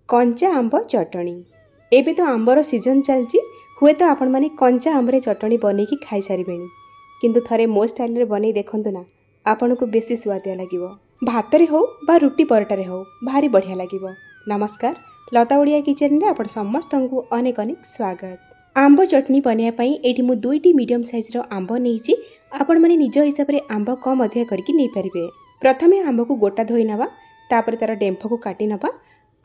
कंचा आंब चटणी। एबे तो आंबर सीजन चलती हुए तो आपण माने कंचा आंबरे चटणी बनैकी खाई सारिबेनी, किंतु थरे मो स्टाइल रे बनै देखंतु ना, आपण को बेसी स्वादिया लागिवो। भातरे हो बा रुटी परोटारे हो भारी बढ़िया लागिवो। नमस्कार, लता ओडिया किचन रे आपण समस्तंकु अनेक अनेक स्वागत। आंब चटनी बनया पई एठी मु दुईटी मीडियम साइज रो आंब नेइची। आपण माने निज हिसाब रे आंब कम अधिया करके नै परिबे। प्रथमे आंब को गोटा धोई नबा, तापर तार डेम्फ को काटी नबा,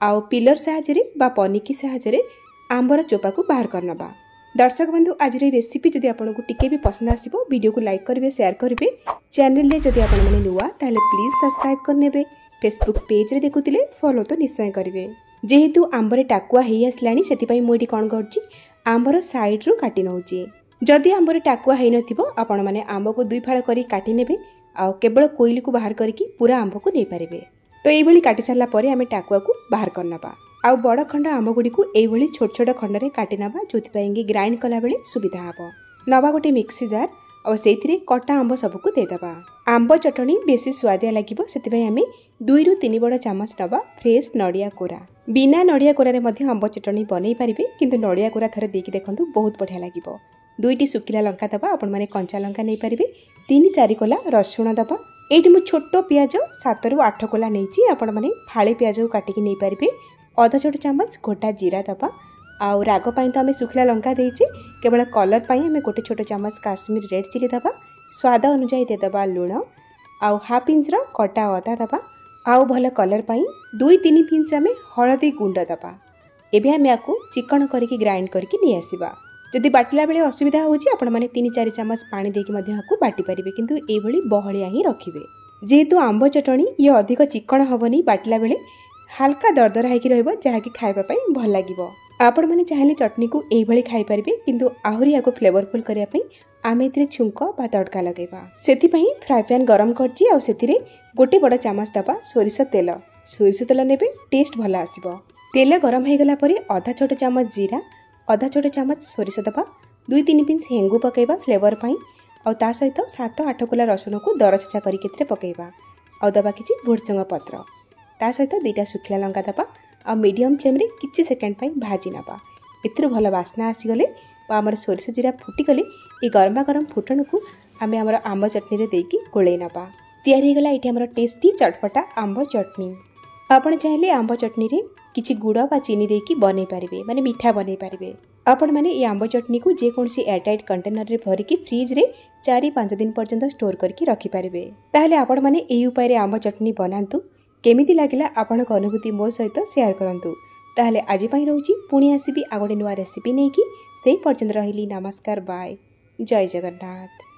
आउ पिलर साहाय्य बा पनिकी साहाय्य आंबर चोपा को बाहर करनबा। दर्शक बंधु, आज रेसिपी जदि आपको टिके भी पसंद आसिबो, वीडियो को लाइक करेंगे, शेयर करेंगे। चैनल रे जदि आपण माने नुआ ताले प्लीज सब्सक्राइब करनेबे। फेसबुक पेज रे देखुतिले फॉलो तो निश्चय करेंगे। जेहेतु आंबरे टाकुआ हेई आसलानी, सेति पई मोइटी कोन करछि, आंबर साइड रो काटी नउछि। जदि आंबरे टाकुआ हेई नथिबो, आपण माने आंब को दुई फाळ करी काटी नेबे, आ केवल कोइली को बाहर करके पूरा आंब को नै पारिबे। तो ये काटी सारा पर आम टाकुआ को बाहर करनबा। आउ बड़ खंड आंब गुड़ी को ये छोट छोट खंड में काटी नबा, जो ग्राइंड कला बेले सुविधा हम। नबा गोटे मिक्सी जार और से कटा आंब सबको देदबा। आंब चटनी बेसी स्वादिया लगे, से आम 2 ରୁ 3 बड़ चामच नबा फ्रेश नड़िया कोरा। बिना नड़िया कोरारे मध्य आंब चटनी बनई पारिबे, किंतु नड़िया कोरा थरे देकी देखंतु बहुत बढ़िया लागिबो। 2टी सुखिला लंका दबा, आपण माने कंचा लंका नै पारिबे। 3-4 कोला रसुण दबा। एठी मु छोट प्याज 7 ରୁ 8 कोला नेइची, आपण माने फाळे प्याज को काटिकी नै पारिबे। आधा छोट चामच गोटा जीरा दबा। आउ राग पई तो आमे सुखला लंका देइची, केवल कलर पई आमे गोटे छोट चामच काश्मीर रेड चिली दबा। स्वाद अनुसार दे दबा लूण, आउ हाफ इंच रो कटा अदा दबा। आउ भल कलर पई 2-3 पिंच आमे हळदी गुंड दबा। एबे आमे आकु चिकन करके ग्राइंड करके नै आसीबा। जदि बाटिला बेले असुविधा होउची, आपण माने 3-4 चामच पानी देकी मध्ये आकु बाटी परिबे, किंतु एभली बहळिया ही रखिबे। जेहेतु आंब चटनी ये अधिक चिकन हबनी, बाटिला बेले हल्का दरदरा होइकी रहइबो, जहाँकि खाइबा पई भल लागिबो। आपण माने चाहिले चटनी को एभली खाइ परिबे, किंतु आहुरी याको फ्लेवरफुल करिया पई आमे एथिरे छुंक बा तड़का लगेबा। सेति पई फ्राई पैन गरम करची, आ सेतिरे गोटे बड़ चामच दबा सोरिष तेल। सोरिष तेल नेबे, टेस्ट भल आसीबो। तेल गरम हे गला परे आधा छोट चामच जीरा, आधा छोट चामच सोरिष दबा, 2-3 पिंच हेंगु पकेबा फ्लेवर पई, और ता सहित 7-8 कोला रसुण को दरछेचा करके एथिरे पकेबा। और दबा किछि भुर्संग पत्र, ता सहित 2टा सुखिला लंका दबा, और मीडियम फ्लेम रे किछि सेकेंड पई भाजी नबा। एथिरे भल वासना आसी गले और हमर सोरिष जीरा फुटी गले, ए गरमा गरम फुटण को आमे हमर आंब चटनी रे देकी गोळै नबा। तयार हे गला एठी हमर टेस्टी चटपटा आंब चटनी। आपण चाहिले आंब चटनी रे किछि गुड़ बा चीनी देकी बनै पारिबे, माने मीठा बनै पारिबे। आपण माने ये आंब चटनी को जे कोनसी एयरटाइट कंटेनर रे भरिकी फ्रिज रे 4-5 दिन पर्यंत स्टोर करके रखि पारिबे। ताहले आपण माने एई उपाय रे आंब चटनी बनांतु। केमिति लागिला आपणक अनुभूति मो सहित शेयर करंतु। ताहले आजि पई रहउची, पुणी आसीबी आ गोटे नुवा रेसिपी नेकी। सेही पर्यंत रहिली। नमस्कार, बाय, जय जगन्नाथ।